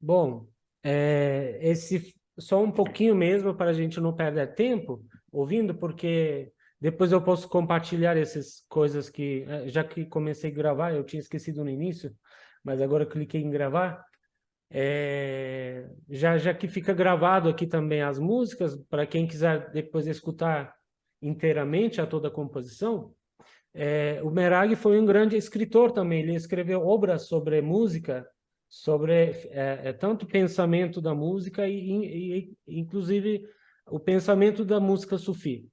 Bom, esse só um pouquinho mesmo para a gente não perder tempo ouvindo, porque depois eu posso compartilhar essas coisas que, já que comecei a gravar, eu tinha esquecido no início, mas agora eu cliquei em gravar, já que fica gravado aqui também as músicas, para quem quiser depois escutar inteiramente a toda a composição. O Merag foi um grande escritor também, ele escreveu obras sobre música, sobre tanto o pensamento da música inclusive o pensamento da música sufi.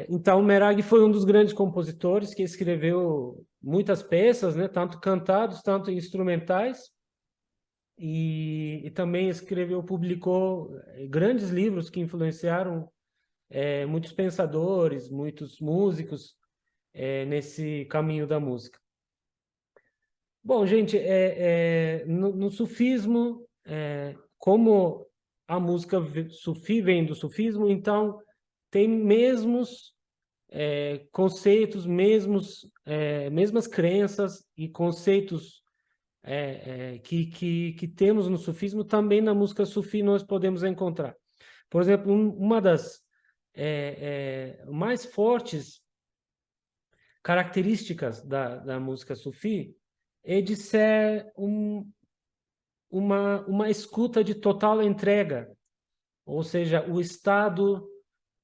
Então, o Merag foi um dos grandes compositores que escreveu muitas peças, né, tanto cantados, tanto instrumentais, e também escreveu, publicou grandes livros que influenciaram muitos pensadores, muitos músicos, nesse caminho da música. Bom, gente, no sufismo, como a música sufi vem do sufismo, então tem mesmos conceitos, mesmas crenças e conceitos que temos no sufismo, também na música sufi nós podemos encontrar. Por exemplo, uma das mais fortes características da música sufi é de ser uma escuta de total entrega, ou seja, o estado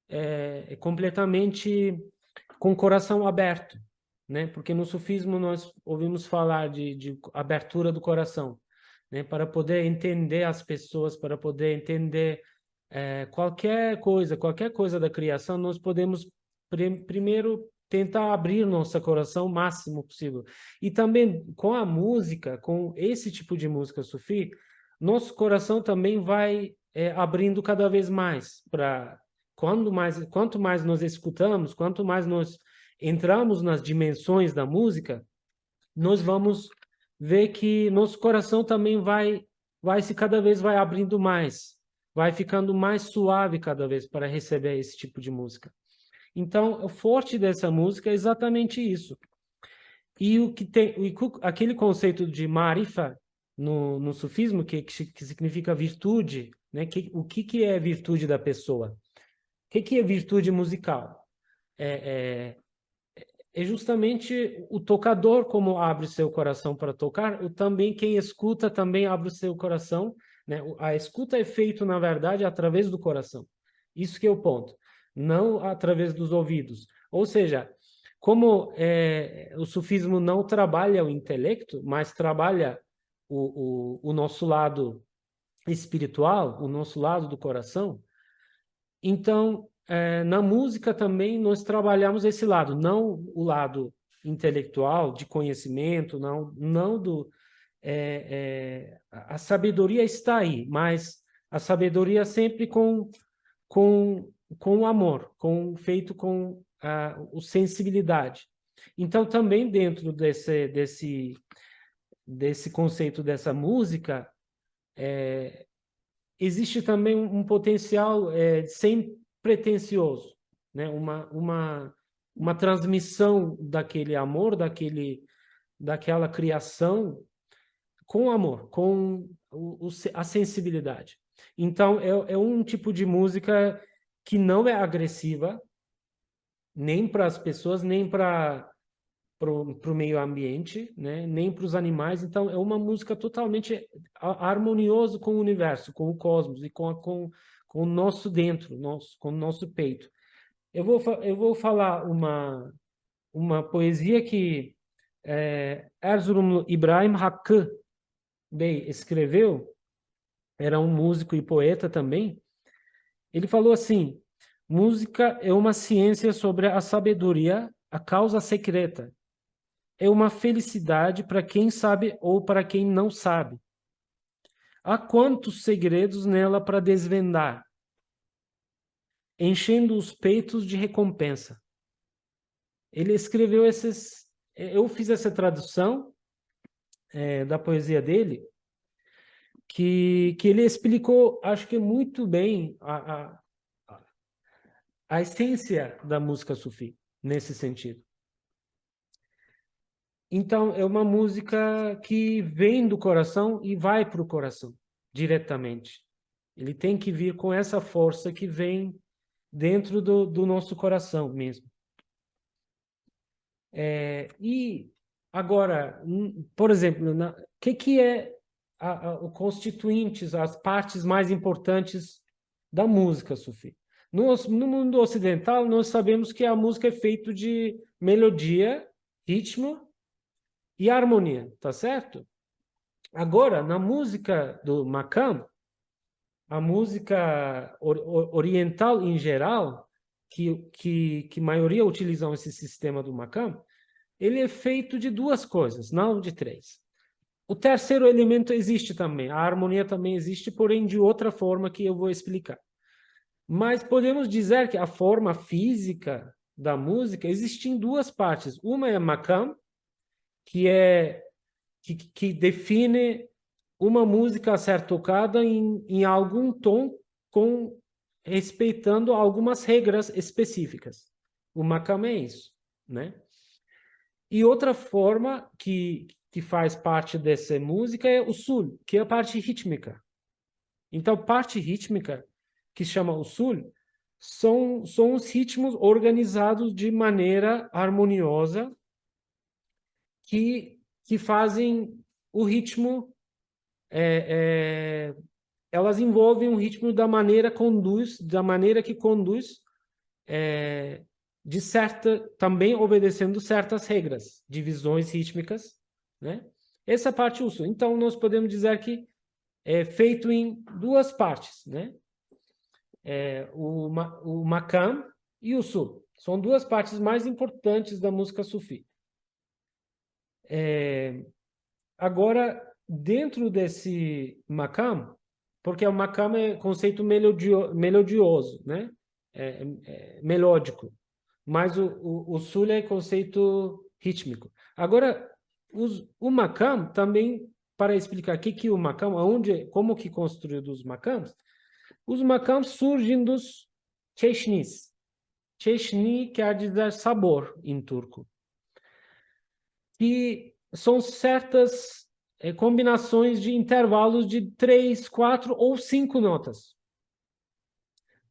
é completamente com o coração aberto, né? Porque no sufismo nós ouvimos falar de abertura do coração, né? Para poder entender as pessoas, para poder entender qualquer coisa da criação, nós podemos primeiro tentar abrir nosso coração o máximo possível. E também com a música, com esse tipo de música sufi, nosso coração também vai abrindo cada vez mais para quanto mais nós escutamos, quanto mais nós entramos nas dimensões da música, nós vamos ver que nosso coração também vai se cada vez vai abrindo mais, vai ficando mais suave cada vez para receber esse tipo de música. Então, o forte dessa música é exatamente isso. E o que tem aquele conceito de marifa no sufismo, que significa virtude, né? O que é virtude da pessoa? O que é virtude musical? É justamente o tocador como abre seu coração para tocar, também quem escuta também abre o seu coração, né? A escuta é feita, na verdade, através do coração. Isso que é o ponto, não através dos ouvidos. Ou seja, como o sufismo não trabalha o intelecto, mas trabalha o nosso lado espiritual, o nosso lado do coração, então, na música também nós trabalhamos esse lado, não o lado intelectual, de conhecimento, não do... a sabedoria está aí, mas a sabedoria sempre com o amor, feito com a sensibilidade. Então, também dentro desse conceito dessa música, existe também um potencial sem pretensioso, né? Uma transmissão daquele amor, daquela criação com amor, com a sensibilidade. Então, é um tipo de música que não é agressiva, nem para as pessoas, nem para o meio ambiente, né? Nem para os animais. Então, é uma música totalmente harmoniosa com o universo, com o cosmos e com o nosso dentro, com o nosso peito. Eu vou falar uma poesia que Erzurum Ibrahim Hakkı Bey escreveu, era um músico e poeta também. Ele falou assim: música é uma ciência sobre a sabedoria, a causa secreta. É uma felicidade para quem sabe ou para quem não sabe. Há quantos segredos nela para desvendar, enchendo os peitos de recompensa. Ele escreveu esses. Eu fiz essa tradução da poesia dele, que ele explicou, acho que muito bem, a essência da música sufi, nesse sentido. Então, é uma música que vem do coração e vai para o coração diretamente. Ele tem que vir com essa força que vem dentro do nosso coração mesmo. E agora, por exemplo, que é o constituintes, as partes mais importantes da música, Sufi? No mundo ocidental, nós sabemos que a música é feita de melodia, ritmo e harmonia, tá certo? Agora, na música do Makam, a música oriental em geral, que maioria utilizam esse sistema do Makam, ele é feito de duas coisas, não de três. O terceiro elemento existe também, a harmonia também existe, porém de outra forma que eu vou explicar. Mas podemos dizer que a forma física da música existe em duas partes. Uma é Makam, que define uma música a ser tocada em algum tom, com respeitando algumas regras específicas. O Makam é isso, né? E outra forma que faz parte dessa música é o sul, que é a parte rítmica. Então, parte rítmica, que chama o sul, são os ritmos organizados de maneira harmoniosa que fazem o ritmo, elas envolvem o ritmo da maneira que conduz, é, de certa, também obedecendo certas regras, divisões rítmicas, né? Essa parte uso. Então, nós podemos dizer que é feito em duas partes, né? O Makam e o Sul. São duas partes mais importantes da música sufi. Agora, dentro desse Makam, porque o Makam é conceito melodioso, né? Melódico. Mas o Sul é conceito rítmico. Agora, o Makam também, para explicar aqui que o Makam, como que construiu os Makams, os Makams surgem dos Çeşnis. Çeşni quer dizer sabor em turco. Que são certas combinações de intervalos de 3, 4 ou 5 notas.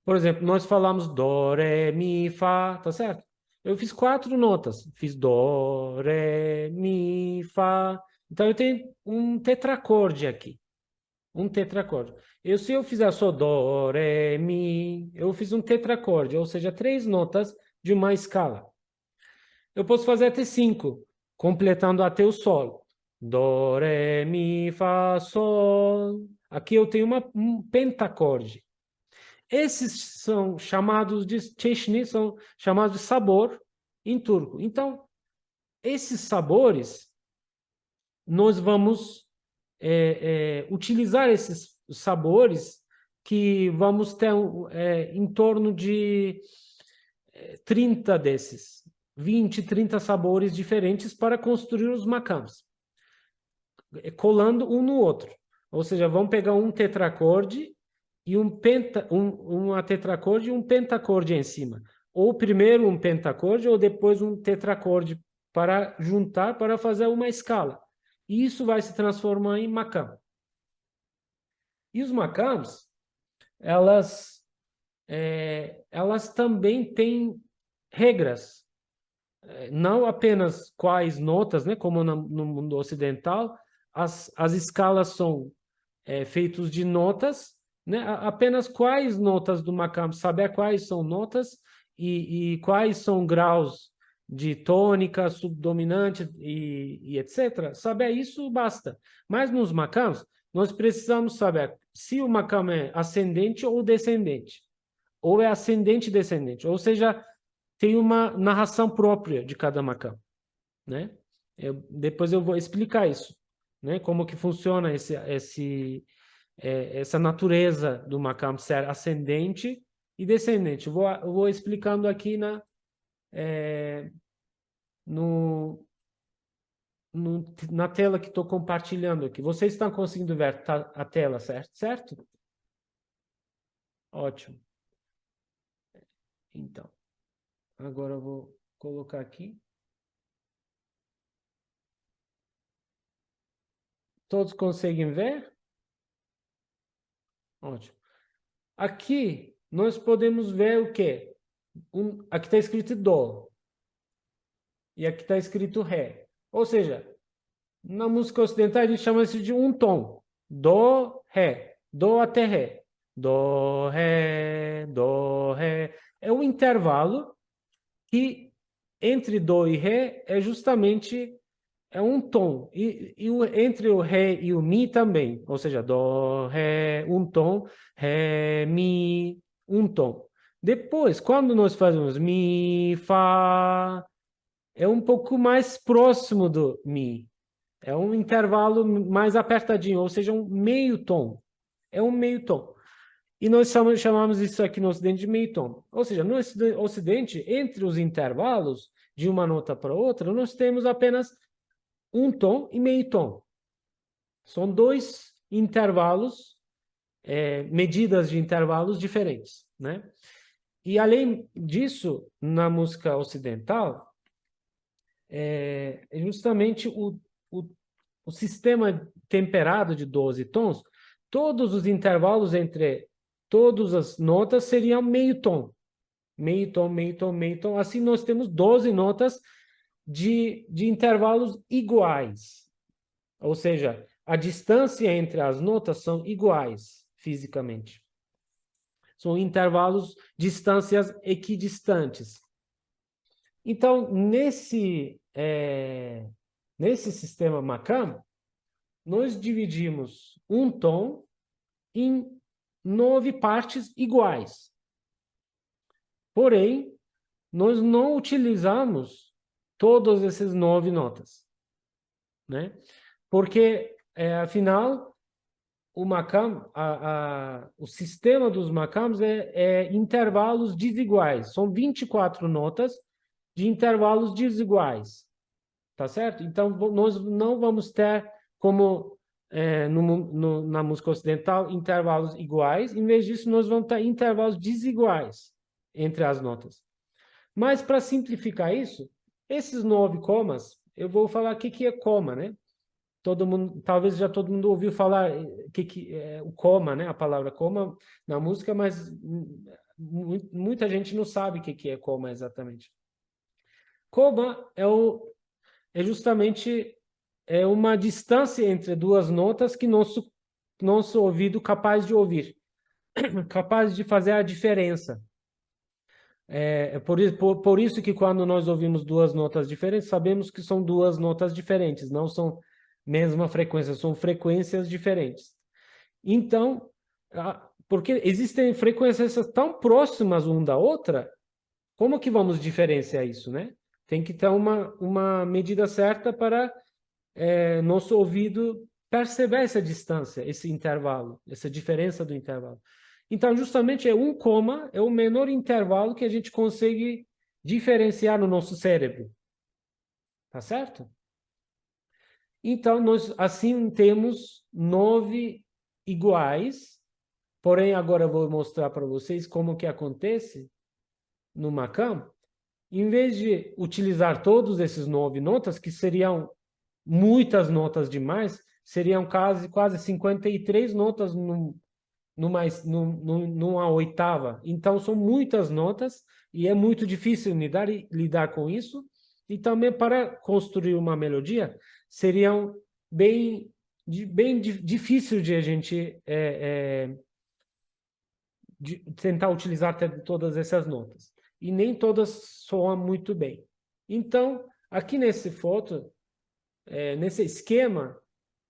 Por exemplo, nós falamos dó, ré, mi, fá, tá certo? Eu fiz 4 notas. Fiz dó, ré, mi, fá. Então, eu tenho um tetracorde aqui. Um tetracorde. Se eu fizer só dó, ré, mi, eu fiz um tetracorde, ou seja, 3 notas de uma escala. Eu posso fazer até 5, completando até o sol. Dó, ré, mi, fá, sol. Aqui eu tenho um pentacorde. Esses são chamados de çeşni, são chamados de sabor em turco. Então, esses sabores, nós vamos utilizar esses sabores que vamos ter em torno de 30 desses, 20, 30 sabores diferentes para construir os makams, colando um no outro. Ou seja, vamos pegar um tetracorde e uma tetracorde e um pentacorde em cima. Ou primeiro um pentacorde ou depois um tetracorde para juntar, para fazer uma escala. E isso vai se transformar em makam. E os makams, elas também têm regras, não apenas quais notas, né, como no mundo ocidental, as escalas são feitos de notas, né? Apenas quais notas do makam, saber quais são notas e quais são graus de tônica, subdominante e etc. Saber isso basta. Mas nos makams, nós precisamos saber se o makam é ascendente ou descendente, ou é ascendente e descendente, ou seja, tem uma narração própria de cada makam, né? Depois eu vou explicar isso, né? Como que funciona essa natureza do makam ser ascendente e descendente. Eu vou explicando aqui no, na tela que estou compartilhando aqui. Vocês estão conseguindo ver a tela, certo? Certo? Ótimo. Então, agora eu vou colocar aqui. Todos conseguem ver? Ótimo. Aqui nós podemos ver o quê? Aqui está escrito Dó. E aqui está escrito Ré. Ou seja, na música ocidental a gente chama isso de um tom. Dó, Ré. Dó até Ré. Dó, Ré, Dó, Ré. É um intervalo que entre Dó e Ré é justamente um tom. Entre o Ré e o Mi também. Ou seja, Dó, Ré, um tom. Ré, Mi, um tom. Depois, quando nós fazemos Mi, Fá, é um pouco mais próximo do Mi. É um intervalo mais apertadinho, ou seja, um meio tom. É um meio tom. E nós chamamos isso aqui no Ocidente de meio tom. Ou seja, no Ocidente, entre os intervalos de uma nota para outra, nós temos apenas um tom e meio tom. São dois intervalos, medidas de intervalos diferentes, né? E além disso, na música ocidental, justamente o sistema temperado de 12 tons, todos os intervalos entre todas as notas seriam meio tom. Meio tom, meio tom, meio tom. Assim nós temos 12 notas de intervalos iguais. Ou seja, a distância entre as notas são iguais fisicamente. São intervalos, distâncias equidistantes. Então, nesse sistema Makam, nós dividimos um tom em 9 partes iguais. Porém, nós não utilizamos todas essas 9 notas, né? Porque, afinal, o Makam, o sistema dos Makams é intervalos desiguais. São 24 notas de intervalos desiguais. Tá certo? Então, nós não vamos ter como na música ocidental intervalos iguais. Em vez disso, nós vamos ter intervalos desiguais entre as notas. Mas, para simplificar isso, esses 9 comas, eu vou falar o que é coma, né? Todo mundo, talvez já todo mundo ouviu falar que é o coma, né? A palavra coma na música, mas muita gente não sabe o que é coma exatamente. Coma é justamente uma distância entre duas notas que nosso ouvido capaz de ouvir, capaz de fazer a diferença. Por isso que quando nós ouvimos duas notas diferentes, sabemos que são duas notas diferentes, não são mesma frequência, são frequências diferentes. Então, porque existem frequências tão próximas uma da outra, como que vamos diferenciar isso, né? Tem que ter uma medida certa para nosso ouvido perceber essa distância, esse intervalo, essa diferença do intervalo. Então, justamente um coma é o menor intervalo que a gente consegue diferenciar no nosso cérebro. Tá certo? Então, nós assim temos 9 iguais, porém agora eu vou mostrar para vocês como que acontece no Makam. Em vez de utilizar todos esses 9 notas, que seriam muitas notas demais, seriam quase 53 notas numa oitava. Então, são muitas notas e é muito difícil lidar com isso. E também, para construir uma melodia, seriam bem difícil de a gente tentar utilizar todas essas notas. E nem todas soam muito bem. Então, aqui nesse nesse esquema,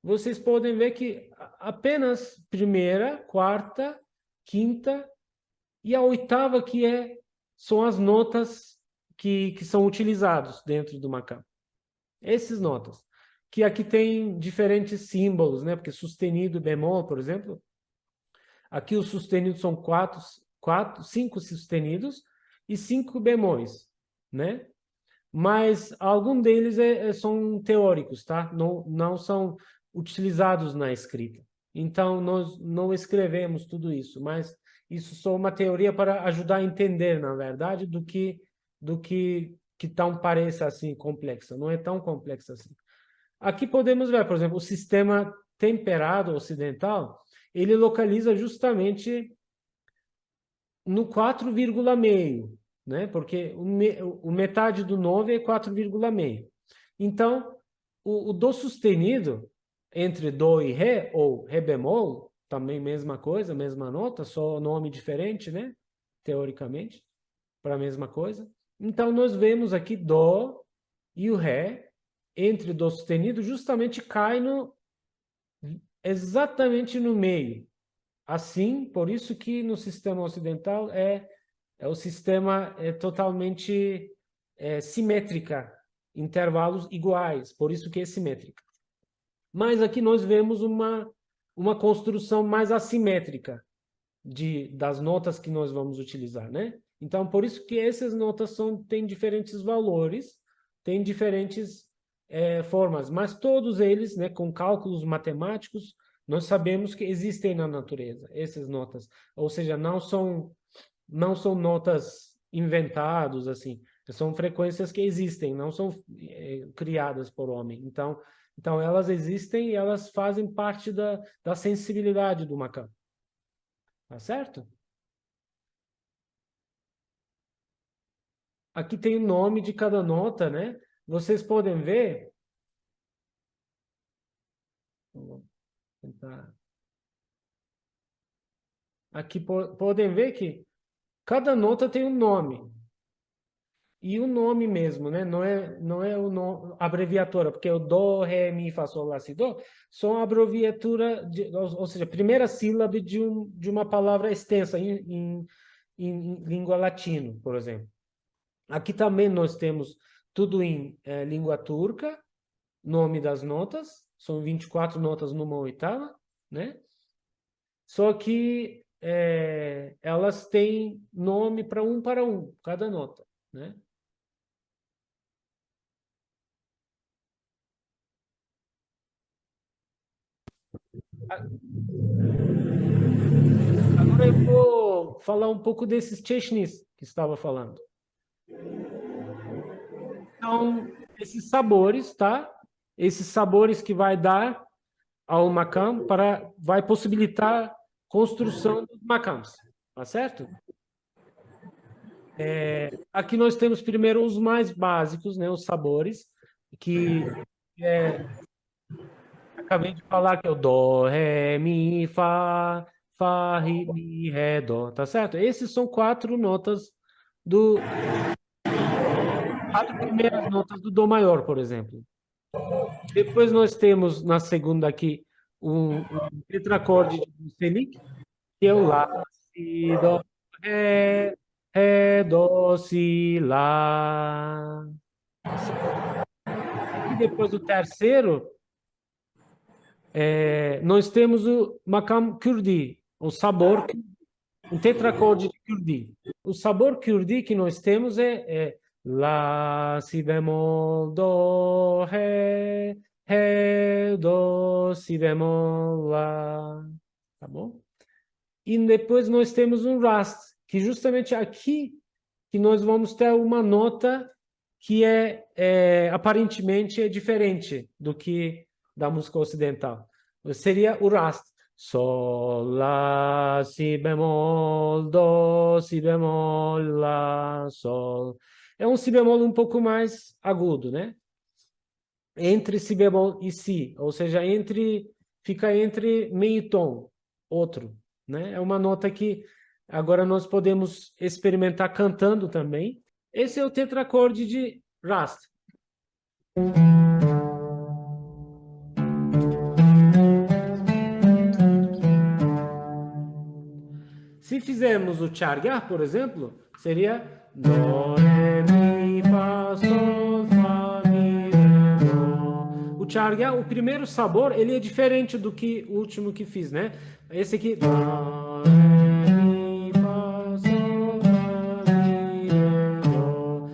vocês podem ver que apenas primeira, quarta, quinta e a oitava são as notas que são utilizadas dentro do Makam. Essas notas, que aqui tem diferentes símbolos, né? Porque sustenido, bemol, por exemplo, aqui os sustenidos são 5 sustenidos e 5 bemóis, né? Mas alguns deles são teóricos, tá? Não são utilizados na escrita. Então, nós não escrevemos tudo isso, mas isso só uma teoria para ajudar a entender, na verdade, do que tão pareça assim complexa. Não é tão complexa assim. Aqui podemos ver, por exemplo, o sistema temperado ocidental, ele localiza justamente no 4,5, né? Porque o metade do 9 é 4,5. Então, o dó sustenido entre dó e ré, ou ré bemol, também mesma coisa, mesma nota, só nome diferente, né? Teoricamente, para a mesma coisa. Então, nós vemos aqui dó e o ré, entre dó sustenido, justamente cai exatamente no meio. Assim, por isso que no sistema ocidental o sistema totalmente simétrica, intervalos iguais, por isso que é simétrica. Mas aqui nós vemos uma construção mais assimétrica das notas que nós vamos utilizar, né? Então, por isso que essas notas têm diferentes valores, têm diferentes formas, mas todos eles, né, com cálculos matemáticos, nós sabemos que existem na natureza, essas notas. Ou seja, não são notas inventadas, assim, são frequências que existem, não são criadas por homem. Então elas existem e elas fazem parte da sensibilidade do Makam. Tá certo? Aqui tem o nome de cada nota, né? Vocês podem ver. Vou tentar. Aqui podem ver que cada nota tem um nome. E o nome mesmo, né? Não é o nome, abreviatura, porque o dó, ré, mi, fá, sol, lá, si, dó são a abreviatura, ou seja, a primeira sílaba de uma palavra extensa em língua latino, por exemplo. Aqui também nós temos tudo em língua turca, nome das notas, são 24 notas numa oitava, né? Só que elas têm nome para um, cada nota, né? Agora eu vou falar um pouco desses chechnis que estava falando. Então, esses sabores, tá? Esses sabores que vai dar ao macam vai possibilitar construção dos macams, tá certo? Aqui nós temos primeiro os mais básicos, né? Os sabores que acabei de falar que é o dó, ré, mi, fá, fá, ri, mi, ré, dó, tá certo? Esses são quatro primeiras notas do dó maior, por exemplo. Depois nós temos na segunda aqui um tetracorde de semic, que é o lá, si, dó, ré, dó, si, lá. E depois o terceiro, nós temos o makam kurdi, o sabor, um tetracorde de kurdi. O sabor kurdi que nós temos é lá, si bemol, dó, ré, dó, si bemol, lá. Tá bom? E depois nós temos um rast, que justamente aqui que nós vamos ter uma nota que aparentemente é diferente do que da música ocidental. Seria o rast. Sol, lá, si bemol, dó, si bemol, lá, sol. É um si bemol um pouco mais agudo, né? Entre si bemol e si, ou seja, fica entre meio tom, outro, né? É uma nota que agora nós podemos experimentar cantando também. Esse é o tetracorde de Rast. Se fizermos o Chargar, por exemplo, seria Dó, Ré, Mi, Fá, Sol, Fá, Mi, Ré, Dó. O Chargar, o primeiro sabor, ele é diferente do que o último que fiz, né? Esse aqui, Dó, Ré, Mi, Fá, Sol, Fá, Mi, Ré, Dó.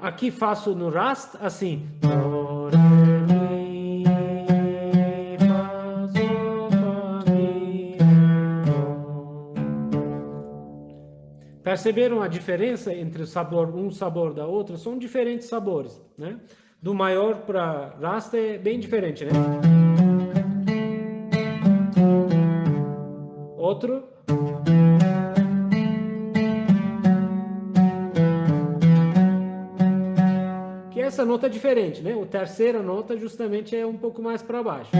Aqui faço no Rast, assim, Dó, Ré, Mi, Fá, Sol, Fá, Mi, Ré, Dó. Perceberam a diferença entre um sabor da outra? São diferentes sabores, né? Do maior para Rasta é bem diferente, né? outro. Que essa nota é diferente, né? A terceira nota justamente é um pouco mais para baixo.